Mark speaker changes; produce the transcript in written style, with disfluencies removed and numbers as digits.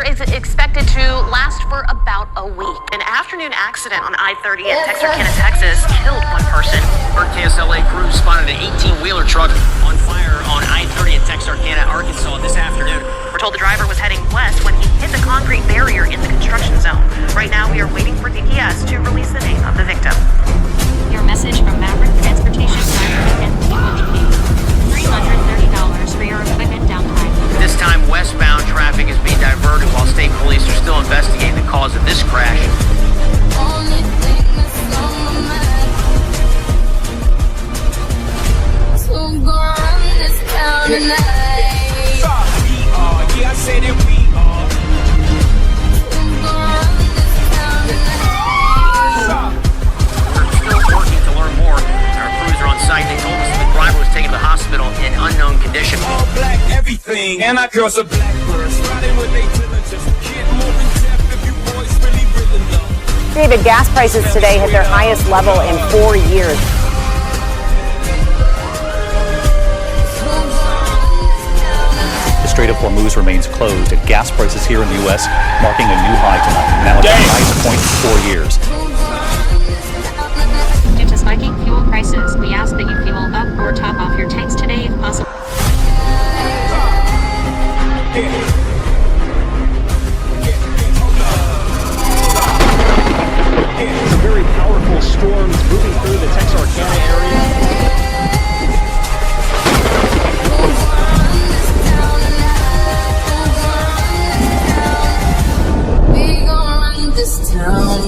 Speaker 1: is expected to last for about a week. An afternoon accident on I-30 in Texarkana, Texas killed one person.
Speaker 2: Our KSLA crews spotted an 18-wheeler truck on fire on I-30 in Texarkana, Arkansas this afternoon.
Speaker 1: We're told the driver was heading west when he hit the concrete barrier in the construction zone. Right now, we are waiting for DPS to release the name of the victim.
Speaker 3: Your message from Maverick Transportation Driver and $330 for your equipment downtime.
Speaker 2: This time, westbound traffic is being diverted while state police are still investigating the cause of this crash.
Speaker 4: Only thing that's on my mind. So go run this town tonight.
Speaker 5: Yeah, I say that we are.
Speaker 4: So go run this town tonight.
Speaker 2: We're still working to learn more. Our crews are on site. They told us that the driver was taken to the hospital in unknown condition.
Speaker 5: All black everything, and our girls are blackbirds. Riding with they diligence. Get more than deaf if you boys really know.
Speaker 6: David, gas prices today hit their highest level in 4 years.
Speaker 7: The Strait of Hormuz remains closed, and gas prices here in the U.S. marking a new high tonight, now at the highest point in 4 years.
Speaker 3: Due to spiking fuel prices, we ask that you fuel up or top off your tanks today if possible.
Speaker 8: Some very powerful storms moving through the Texarkana area.
Speaker 4: We gon' run this town.